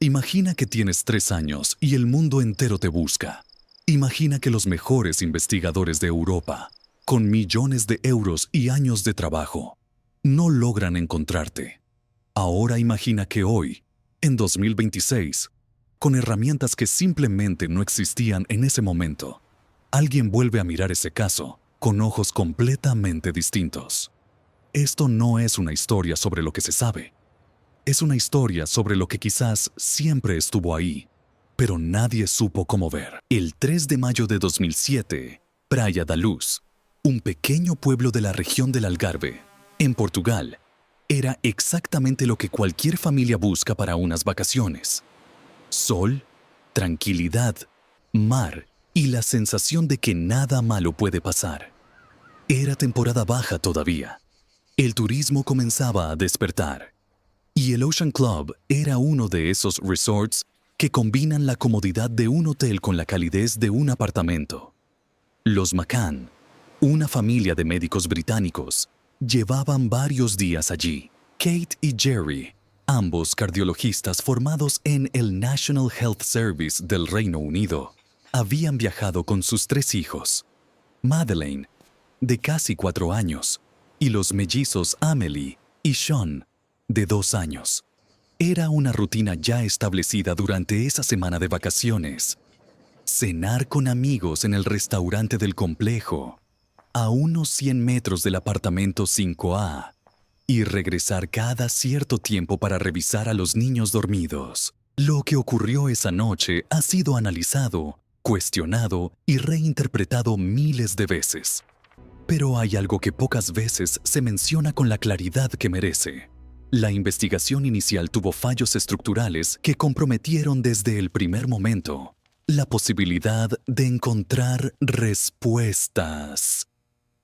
Imagina que tienes 3 años y el mundo entero te busca. Imagina que los mejores investigadores de Europa, con millones de euros y años de trabajo, no logran encontrarte. Ahora imagina que hoy, en 2026, con herramientas que simplemente no existían en ese momento, alguien vuelve a mirar ese caso con ojos completamente distintos. Esto no es una historia sobre lo que se sabe. Es una historia sobre lo que quizás siempre estuvo ahí, pero nadie supo cómo ver. El 3 de mayo de 2007, Praia da Luz, un pequeño pueblo de la región del Algarve, en Portugal, era exactamente lo que cualquier familia busca para unas vacaciones. Sol, tranquilidad, mar y la sensación de que nada malo puede pasar. Era temporada baja todavía. El turismo comenzaba a despertar. Y el Ocean Club era uno de esos resorts que combinan la comodidad de un hotel con la calidez de un apartamento. Los McCann, una familia de médicos británicos, llevaban varios días allí. Kate y Jerry, ambos cardiologistas formados en el National Health Service del Reino Unido, habían viajado con sus 3 hijos. Madeleine, de casi 4 años, y los mellizos Amelie y Sean, de 2 años. Era una rutina ya establecida durante esa semana de vacaciones. Cenar con amigos en el restaurante del complejo, a unos 100 metros del apartamento 5A, y regresar cada cierto tiempo para revisar a los niños dormidos. Lo que ocurrió esa noche ha sido analizado, cuestionado y reinterpretado miles de veces. Pero hay algo que pocas veces se menciona con la claridad que merece. La investigación inicial tuvo fallos estructurales que comprometieron desde el primer momento la posibilidad de encontrar respuestas.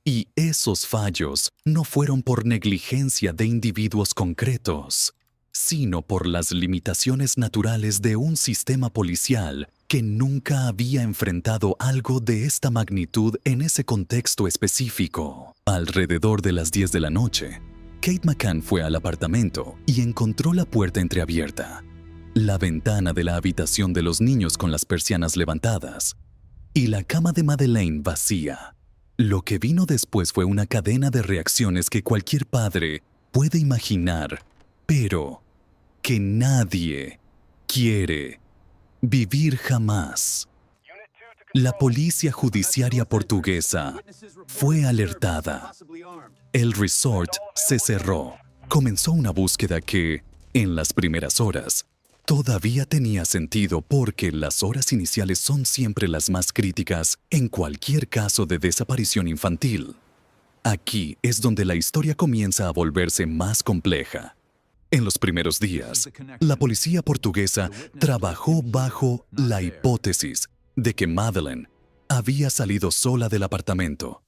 Y esos fallos no fueron por negligencia de individuos concretos, sino por las limitaciones naturales de un sistema policial que nunca había enfrentado algo de esta magnitud en ese contexto específico. Alrededor de las 10 de la noche, Kate McCann fue al apartamento y encontró la puerta entreabierta, la ventana de la habitación de los niños con las persianas levantadas y la cama de Madeleine vacía. Lo que vino después fue una cadena de reacciones que cualquier padre puede imaginar, pero que nadie quiere vivir jamás. La policía judiciaria portuguesa fue alertada. El resort se cerró. Comenzó una búsqueda que, en las primeras horas, todavía tenía sentido porque las horas iniciales son siempre las más críticas en cualquier caso de desaparición infantil. Aquí es donde la historia comienza a volverse más compleja. En los primeros días, la policía portuguesa trabajó bajo la hipótesis de que Madeleine había salido sola del apartamento,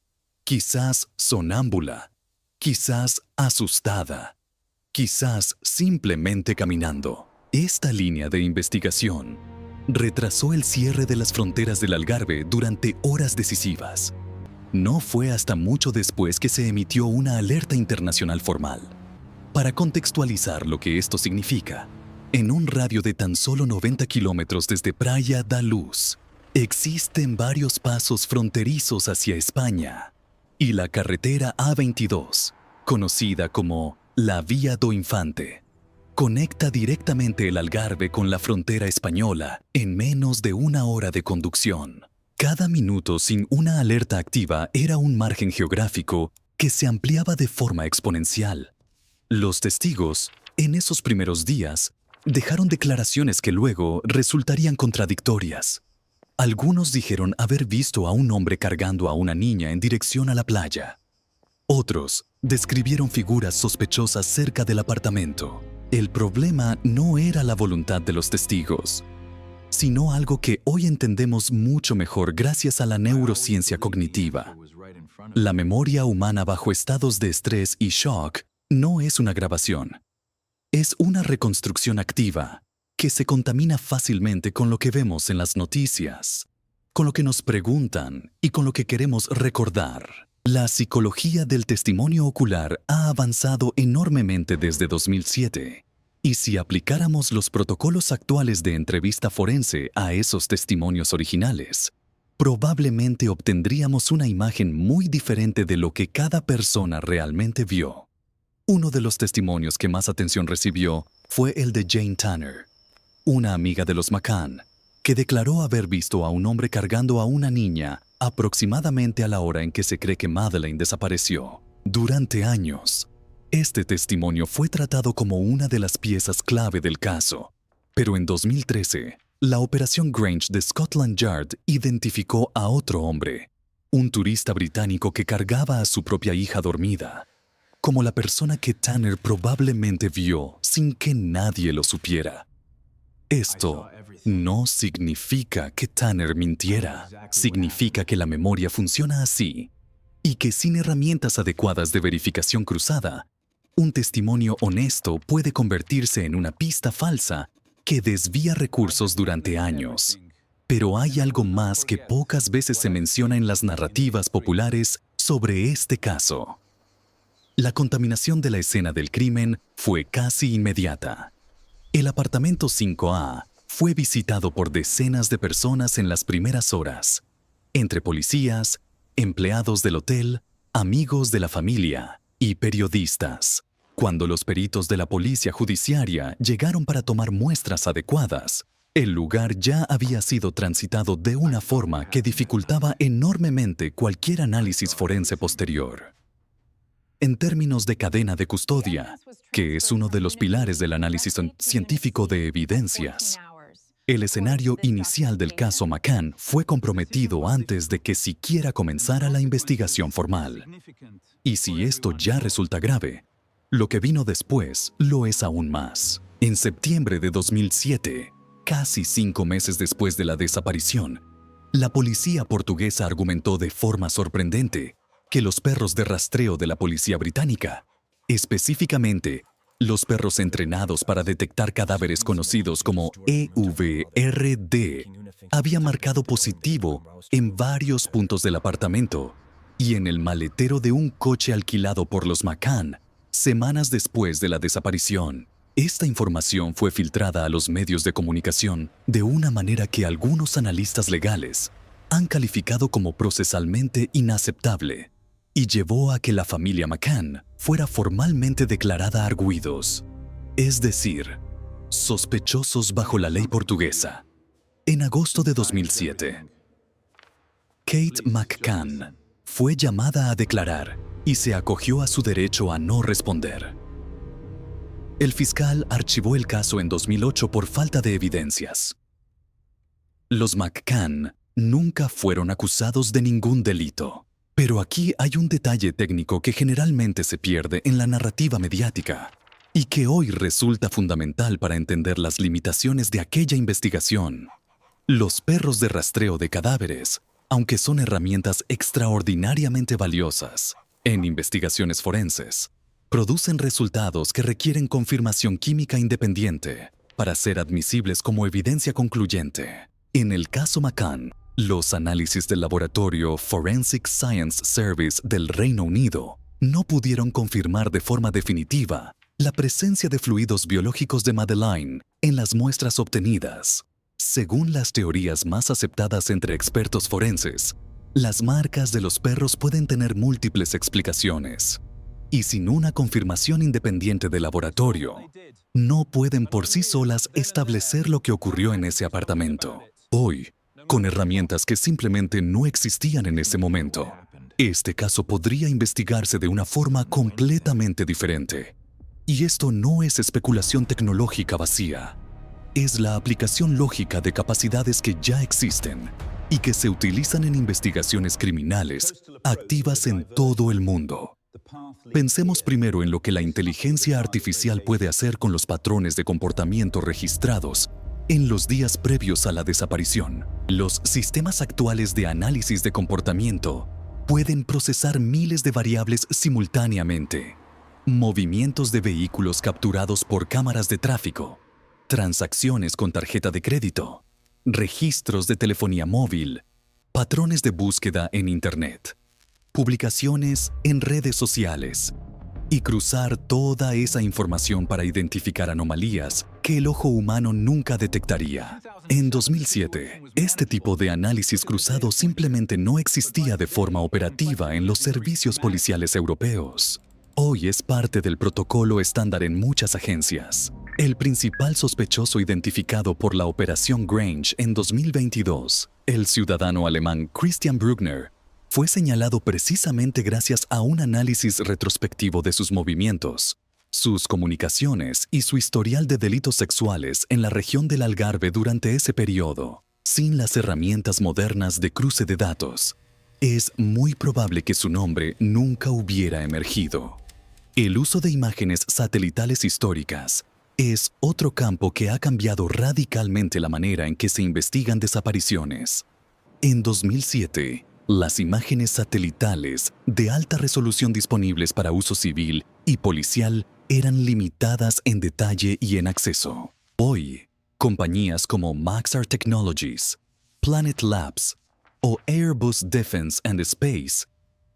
quizás sonámbula, quizás asustada, quizás simplemente caminando. Esta línea de investigación retrasó el cierre de las fronteras del Algarve durante horas decisivas. No fue hasta mucho después que se emitió una alerta internacional formal. Para contextualizar lo que esto significa, en un radio de tan solo 90 kilómetros desde Praia da Luz, existen varios pasos fronterizos hacia España, y la carretera A22, conocida como la Vía do Infante, conecta directamente el Algarve con la frontera española en menos de 1 hora de conducción. Cada minuto sin una alerta activa era un margen geográfico que se ampliaba de forma exponencial. Los testigos, en esos primeros días, dejaron declaraciones que luego resultarían contradictorias. Algunos dijeron haber visto a un hombre cargando a una niña en dirección a la playa. Otros describieron figuras sospechosas cerca del apartamento. El problema no era la voluntad de los testigos, sino algo que hoy entendemos mucho mejor gracias a la neurociencia cognitiva. La memoria humana bajo estados de estrés y shock no es una grabación. Es una reconstrucción activa que se contamina fácilmente con lo que vemos en las noticias, con lo que nos preguntan y con lo que queremos recordar. La psicología del testimonio ocular ha avanzado enormemente desde 2007 Y si aplicáramos los protocolos actuales de entrevista forense a esos testimonios originales, probablemente obtendríamos una imagen muy diferente de lo que cada persona realmente vio. Uno de los testimonios que más atención recibió fue el de Jane Tanner, una amiga de los McCann, que declaró haber visto a un hombre cargando a una niña aproximadamente a la hora en que se cree que Madeleine desapareció. Durante años, este testimonio fue tratado como una de las piezas clave del caso, pero en 2013, la Operación Grange de Scotland Yard identificó a otro hombre, un turista británico que cargaba a su propia hija dormida, como la persona que Tanner probablemente vio sin que nadie lo supiera. Esto no significa que Tanner mintiera, significa que la memoria funciona así, y que sin herramientas adecuadas de verificación cruzada, un testimonio honesto puede convertirse en una pista falsa que desvía recursos durante años. Pero hay algo más que pocas veces se menciona en las narrativas populares sobre este caso. La contaminación de la escena del crimen fue casi inmediata. El apartamento 5A fue visitado por decenas de personas en las primeras horas, entre policías, empleados del hotel, amigos de la familia y periodistas. Cuando los peritos de la policía judiciaria llegaron para tomar muestras adecuadas, el lugar ya había sido transitado de una forma que dificultaba enormemente cualquier análisis forense posterior. En términos de cadena de custodia, que es uno de los pilares del análisis científico de evidencias, el escenario inicial del caso McCann fue comprometido antes de que siquiera comenzara la investigación formal. Y si esto ya resulta grave, lo que vino después lo es aún más. En septiembre de 2007, casi 5 meses después de la desaparición, la policía portuguesa argumentó de forma sorprendente que los perros de rastreo de la policía británica, específicamente los perros entrenados para detectar cadáveres conocidos como EVRD, habían marcado positivo en varios puntos del apartamento y en el maletero de un coche alquilado por los McCann semanas después de la desaparición. Esta información fue filtrada a los medios de comunicación de una manera que algunos analistas legales han calificado como procesalmente inaceptable y llevó a que la familia McCann fuera formalmente declarada arguidos, es decir, sospechosos bajo la ley portuguesa. En agosto de 2007, Kate McCann fue llamada a declarar y se acogió a su derecho a no responder. El fiscal archivó el caso en 2008 por falta de evidencias. Los McCann nunca fueron acusados de ningún delito. Pero aquí hay un detalle técnico que generalmente se pierde en la narrativa mediática y que hoy resulta fundamental para entender las limitaciones de aquella investigación. Los perros de rastreo de cadáveres, aunque son herramientas extraordinariamente valiosas en investigaciones forenses, producen resultados que requieren confirmación química independiente para ser admisibles como evidencia concluyente. En el caso McCann, los análisis del laboratorio Forensic Science Service del Reino Unido no pudieron confirmar de forma definitiva la presencia de fluidos biológicos de Madeleine en las muestras obtenidas. Según las teorías más aceptadas entre expertos forenses, las marcas de los perros pueden tener múltiples explicaciones, y sin una confirmación independiente del laboratorio, no pueden por sí solas establecer lo que ocurrió en ese apartamento. Hoy, con herramientas que simplemente no existían en ese momento, este caso podría investigarse de una forma completamente diferente. Y esto no es especulación tecnológica vacía. Es la aplicación lógica de capacidades que ya existen y que se utilizan en investigaciones criminales activas en todo el mundo. Pensemos primero en lo que la inteligencia artificial puede hacer con los patrones de comportamiento registrados en los días previos a la desaparición. Los sistemas actuales de análisis de comportamiento pueden procesar miles de variables simultáneamente. Movimientos de vehículos capturados por cámaras de tráfico, transacciones con tarjeta de crédito, registros de telefonía móvil, patrones de búsqueda en Internet, publicaciones en redes sociales y cruzar toda esa información para identificar anomalías que el ojo humano nunca detectaría. En 2007, este tipo de análisis cruzado simplemente no existía de forma operativa en los servicios policiales europeos. Hoy es parte del protocolo estándar en muchas agencias. El principal sospechoso identificado por la Operación Grange en 2022, el ciudadano alemán Christian Bruckner, fue señalado precisamente gracias a un análisis retrospectivo de sus movimientos, sus comunicaciones y su historial de delitos sexuales en la región del Algarve durante ese periodo. Sin las herramientas modernas de cruce de datos, es muy probable que su nombre nunca hubiera emergido. El uso de imágenes satelitales históricas es otro campo que ha cambiado radicalmente la manera en que se investigan desapariciones. En 2007, las imágenes satelitales de alta resolución disponibles para uso civil y policial eran limitadas en detalle y en acceso. Hoy, compañías como Maxar Technologies, Planet Labs o Airbus Defence and Space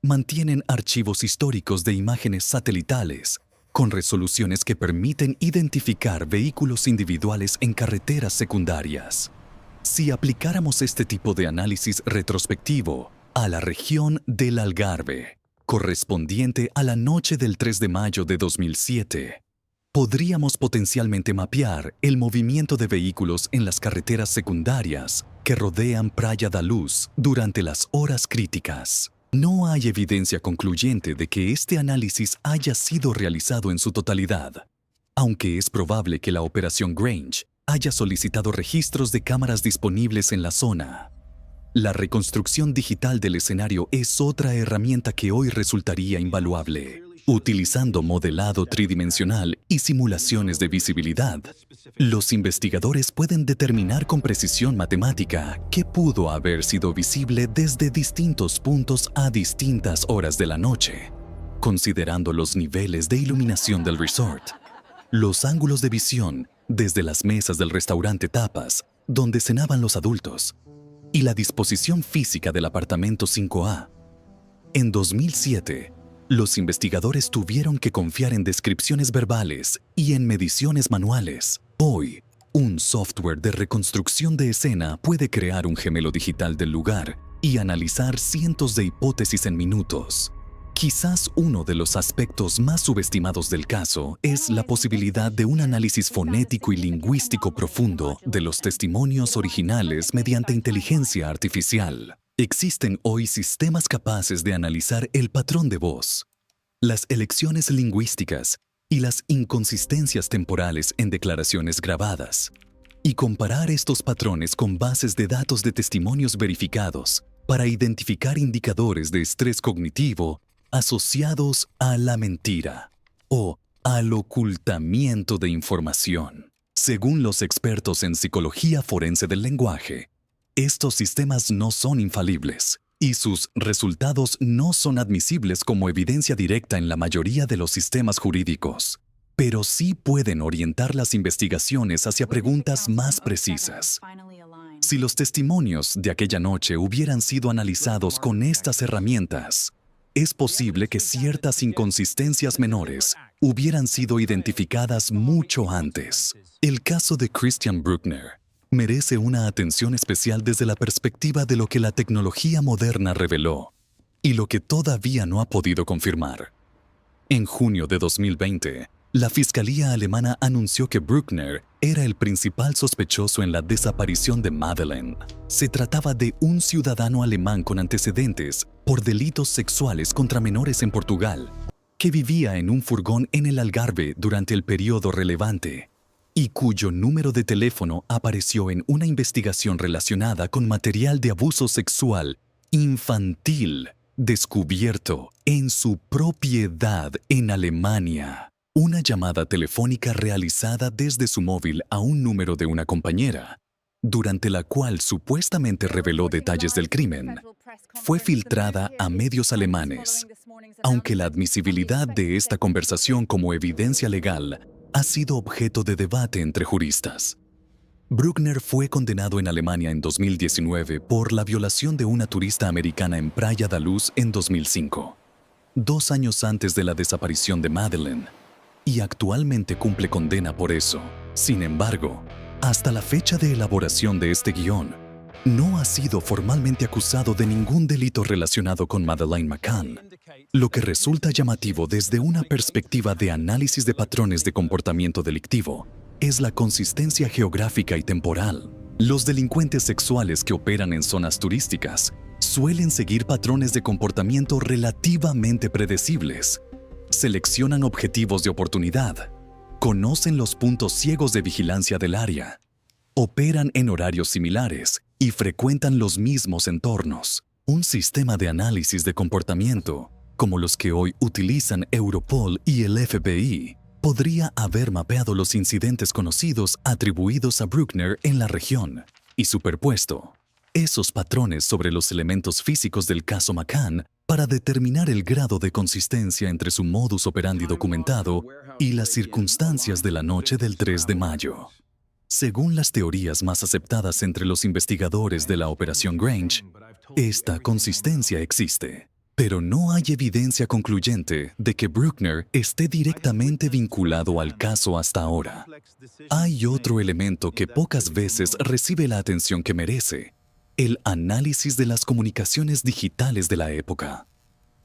mantienen archivos históricos de imágenes satelitales con resoluciones que permiten identificar vehículos individuales en carreteras secundarias. Si aplicáramos este tipo de análisis retrospectivo a la región del Algarve, correspondiente a la noche del 3 de mayo de 2007, podríamos potencialmente mapear el movimiento de vehículos en las carreteras secundarias que rodean Praia da Luz durante las horas críticas. No hay evidencia concluyente de que este análisis haya sido realizado en su totalidad, aunque es probable que la Operación Grange haya solicitado registros de cámaras disponibles en la zona. La reconstrucción digital del escenario es otra herramienta que hoy resultaría invaluable. Utilizando modelado tridimensional y simulaciones de visibilidad, los investigadores pueden determinar con precisión matemática qué pudo haber sido visible desde distintos puntos a distintas horas de la noche, considerando los niveles de iluminación del resort, los ángulos de visión desde las mesas del restaurante Tapas, donde cenaban los adultos, y la disposición física del apartamento 5A. En 2007, los investigadores tuvieron que confiar en descripciones verbales y en mediciones manuales. Hoy, un software de reconstrucción de escena puede crear un gemelo digital del lugar y analizar cientos de hipótesis en minutos. Quizás uno de los aspectos más subestimados del caso es la posibilidad de un análisis fonético y lingüístico profundo de los testimonios originales mediante inteligencia artificial. Existen hoy sistemas capaces de analizar el patrón de voz, las elecciones lingüísticas y las inconsistencias temporales en declaraciones grabadas, y comparar estos patrones con bases de datos de testimonios verificados para identificar indicadores de estrés cognitivo asociados a la mentira o al ocultamiento de información. Según los expertos en psicología forense del lenguaje, estos sistemas no son infalibles y sus resultados no son admisibles como evidencia directa en la mayoría de los sistemas jurídicos, pero sí pueden orientar las investigaciones hacia preguntas más precisas. Si los testimonios de aquella noche hubieran sido analizados con estas herramientas, es posible que ciertas inconsistencias menores hubieran sido identificadas mucho antes. El caso de Christian Bruckner merece una atención especial desde la perspectiva de lo que la tecnología moderna reveló y lo que todavía no ha podido confirmar. En junio de 2020, la Fiscalía alemana anunció que Bruckner era el principal sospechoso en la desaparición de Madeleine. Se trataba de un ciudadano alemán con antecedentes por delitos sexuales contra menores en Portugal, que vivía en un furgón en el Algarve durante el periodo relevante y cuyo número de teléfono apareció en una investigación relacionada con material de abuso sexual infantil descubierto en su propiedad en Alemania. Una llamada telefónica realizada desde su móvil a un número de una compañera, durante la cual supuestamente reveló detalles del crimen, fue filtrada a medios alemanes, aunque la admisibilidad de esta conversación como evidencia legal ha sido objeto de debate entre juristas. Bruckner fue condenado en Alemania en 2019 por la violación de una turista americana en Praia da Luz en 2005. 2 años antes de la desaparición de Madeleine, y actualmente cumple condena por eso. Sin embargo, hasta la fecha de elaboración de este guión, no ha sido formalmente acusado de ningún delito relacionado con Madeleine McCann, lo que resulta llamativo desde una perspectiva de análisis de patrones de comportamiento delictivo es la consistencia geográfica y temporal. Los delincuentes sexuales que operan en zonas turísticas suelen seguir patrones de comportamiento relativamente predecibles. Seleccionan objetivos de oportunidad, conocen los puntos ciegos de vigilancia del área, operan en horarios similares y frecuentan los mismos entornos. Un sistema de análisis de comportamiento, como los que hoy utilizan Europol y el FBI, podría haber mapeado los incidentes conocidos atribuidos a Bruckner en la región y superpuesto esos patrones sobre los elementos físicos del caso McCann para determinar el grado de consistencia entre su modus operandi documentado y las circunstancias de la noche del 3 de mayo. Según las teorías más aceptadas entre los investigadores de la Operación Grange, esta consistencia existe, pero no hay evidencia concluyente de que Bruckner esté directamente vinculado al caso hasta ahora. Hay otro elemento que pocas veces recibe la atención que merece: el análisis de las comunicaciones digitales de la época.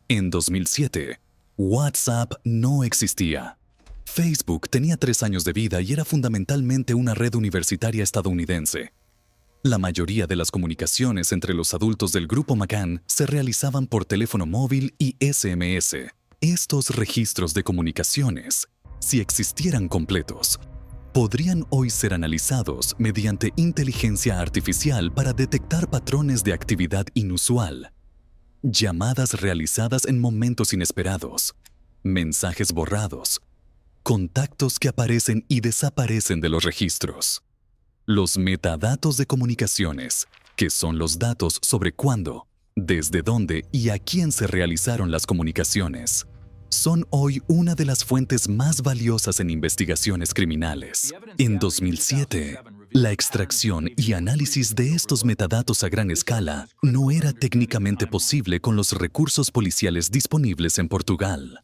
En 2007, WhatsApp no existía. Facebook tenía 3 años de vida y era fundamentalmente una red universitaria estadounidense. La mayoría de las comunicaciones entre los adultos del grupo McCann se realizaban por teléfono móvil y SMS. Estos registros de comunicaciones, si existieran completos, podrían hoy ser analizados mediante inteligencia artificial para detectar patrones de actividad inusual, llamadas realizadas en momentos inesperados, mensajes borrados, contactos que aparecen y desaparecen de los registros. Los metadatos de comunicaciones, que son los datos sobre cuándo, desde dónde y a quién se realizaron las comunicaciones, son hoy una de las fuentes más valiosas en investigaciones criminales. En 2007, la extracción y análisis de estos metadatos a gran escala no era técnicamente posible con los recursos policiales disponibles en Portugal.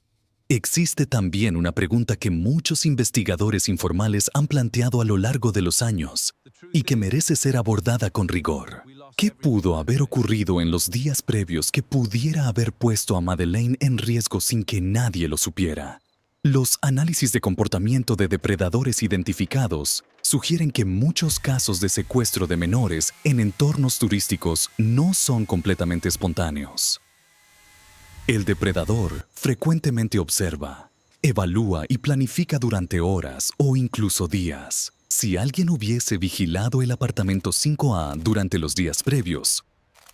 Existe también una pregunta que muchos investigadores informales han planteado a lo largo de los años y que merece ser abordada con rigor. ¿Qué pudo haber ocurrido en los días previos que pudiera haber puesto a Madeleine en riesgo sin que nadie lo supiera? Los análisis de comportamiento de depredadores identificados sugieren que muchos casos de secuestro de menores en entornos turísticos no son completamente espontáneos. El depredador frecuentemente observa, evalúa y planifica durante horas o incluso días. Si alguien hubiese vigilado el apartamento 5A durante los días previos,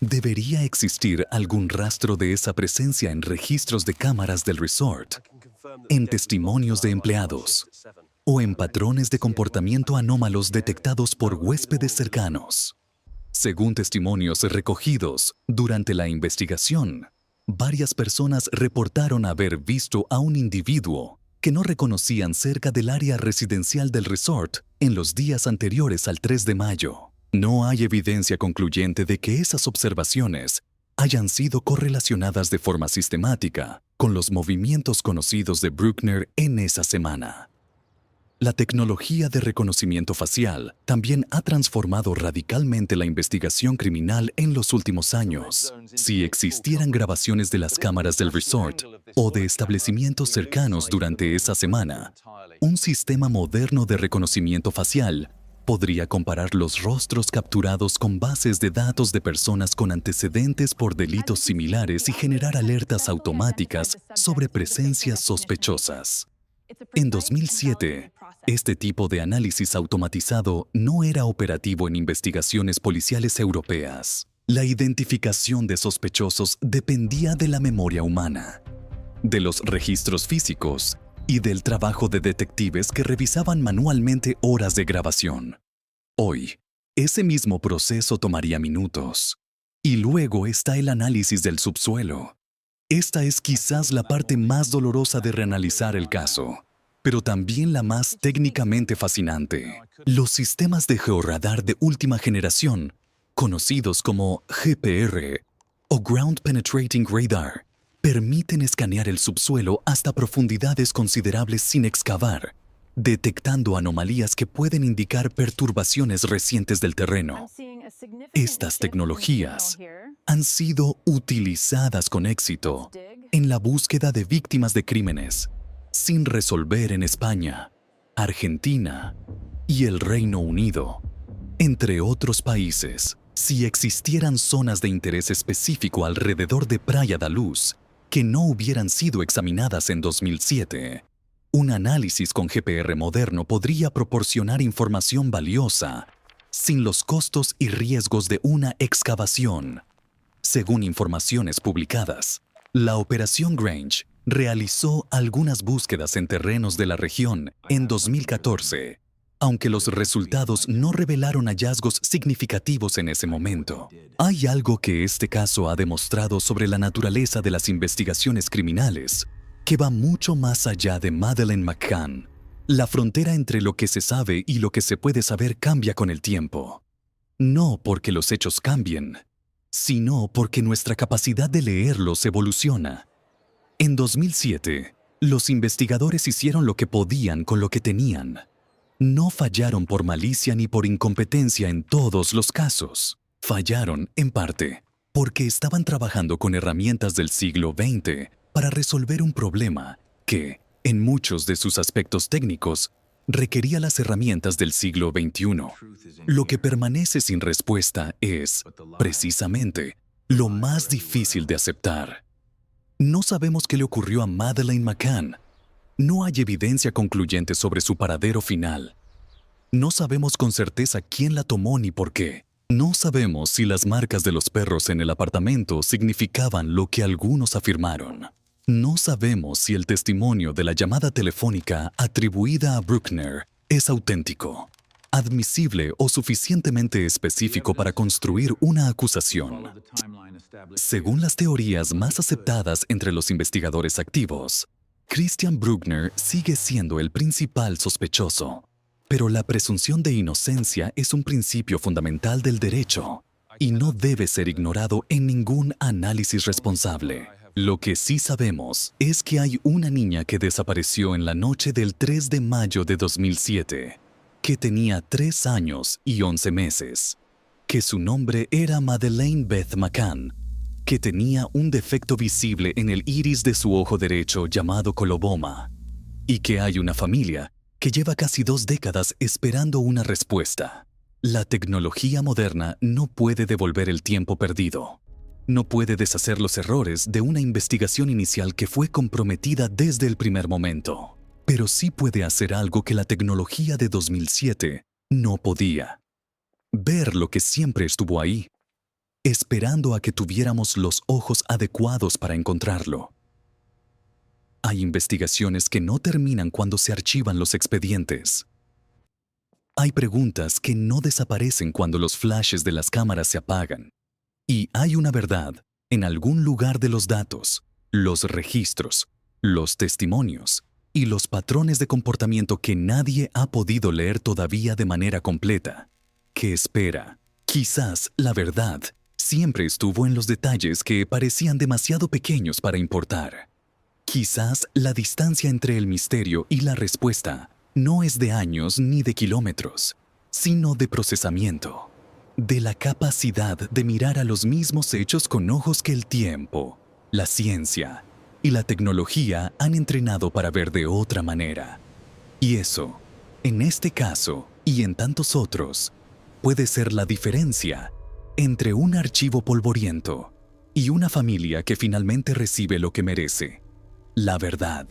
debería existir algún rastro de esa presencia en registros de cámaras del resort, en testimonios de empleados o en patrones de comportamiento anómalos detectados por huéspedes cercanos. Según testimonios recogidos durante la investigación, varias personas reportaron haber visto a un individuo que no reconocían cerca del área residencial del resort en los días anteriores al 3 de mayo. No hay evidencia concluyente de que esas observaciones hayan sido correlacionadas de forma sistemática con los movimientos conocidos de Bruckner en esa semana. La tecnología de reconocimiento facial también ha transformado radicalmente la investigación criminal en los últimos años. Si existieran grabaciones de las cámaras del resort o de establecimientos cercanos durante esa semana, un sistema moderno de reconocimiento facial podría comparar los rostros capturados con bases de datos de personas con antecedentes por delitos similares y generar alertas automáticas sobre presencias sospechosas. En 2007, este tipo de análisis automatizado no era operativo en investigaciones policiales europeas. La identificación de sospechosos dependía de la memoria humana, de los registros físicos y del trabajo de detectives que revisaban manualmente horas de grabación. Hoy, ese mismo proceso tomaría minutos. Y luego está el análisis del subsuelo. Esta es quizás la parte más dolorosa de reanalizar el caso, pero también la más técnicamente fascinante. Los sistemas de georradar de última generación, conocidos como GPR o Ground Penetrating Radar, permiten escanear el subsuelo hasta profundidades considerables sin excavar, detectando anomalías que pueden indicar perturbaciones recientes del terreno. Estas tecnologías han sido utilizadas con éxito en la búsqueda de víctimas de crímenes sin resolver en España, Argentina y el Reino Unido, entre otros países. Si existieran zonas de interés específico alrededor de Praia da Luz que no hubieran sido examinadas en 2007, un análisis con GPR moderno podría proporcionar información valiosa sin los costos y riesgos de una excavación. Según informaciones publicadas, la Operación Grange realizó algunas búsquedas en terrenos de la región en 2014, aunque los resultados no revelaron hallazgos significativos en ese momento. Hay algo que este caso ha demostrado sobre la naturaleza de las investigaciones criminales, que va mucho más allá de Madeleine McCann. La frontera entre lo que se sabe y lo que se puede saber cambia con el tiempo. No porque los hechos cambien, sino porque nuestra capacidad de leerlos evoluciona. En 2007, los investigadores hicieron lo que podían con lo que tenían. No fallaron por malicia ni por incompetencia en todos los casos. Fallaron, en parte, porque estaban trabajando con herramientas del siglo XX para resolver un problema que, en muchos de sus aspectos técnicos, requería las herramientas del siglo XXI. Lo que permanece sin respuesta es, precisamente, lo más difícil de aceptar. No sabemos qué le ocurrió a Madeleine McCann. No hay evidencia concluyente sobre su paradero final. No sabemos con certeza quién la tomó ni por qué. No sabemos si las marcas de los perros en el apartamento significaban lo que algunos afirmaron. No sabemos si el testimonio de la llamada telefónica atribuida a Bruckner es auténtico, admisible o suficientemente específico para construir una acusación. Según las teorías más aceptadas entre los investigadores activos, Christian Bruckner sigue siendo el principal sospechoso. Pero la presunción de inocencia es un principio fundamental del derecho y no debe ser ignorado en ningún análisis responsable. Lo que sí sabemos es que hay una niña que desapareció en la noche del 3 de mayo de 2007, que tenía 3 años y 11 meses, que su nombre era Madeleine Beth McCann, que tenía un defecto visible en el iris de su ojo derecho llamado coloboma, y que hay una familia que lleva casi 2 décadas esperando una respuesta. La tecnología moderna no puede devolver el tiempo perdido. No puede deshacer los errores de una investigación inicial que fue comprometida desde el primer momento. Pero sí puede hacer algo que la tecnología de 2007 no podía. Ver lo que siempre estuvo ahí, esperando a que tuviéramos los ojos adecuados para encontrarlo. Hay investigaciones que no terminan cuando se archivan los expedientes. Hay preguntas que no desaparecen cuando los flashes de las cámaras se apagan. Y hay una verdad en algún lugar de los datos, los registros, los testimonios y los patrones de comportamiento que nadie ha podido leer todavía de manera completa. ¿Qué espera? Quizás la verdad siempre estuvo en los detalles que parecían demasiado pequeños para importar. Quizás la distancia entre el misterio y la respuesta no es de años ni de kilómetros, sino de procesamiento, de la capacidad de mirar a los mismos hechos con ojos que el tiempo, la ciencia y la tecnología han entrenado para ver de otra manera. Y eso, en este caso y en tantos otros, puede ser la diferencia entre un archivo polvoriento y una familia que finalmente recibe lo que merece: la verdad.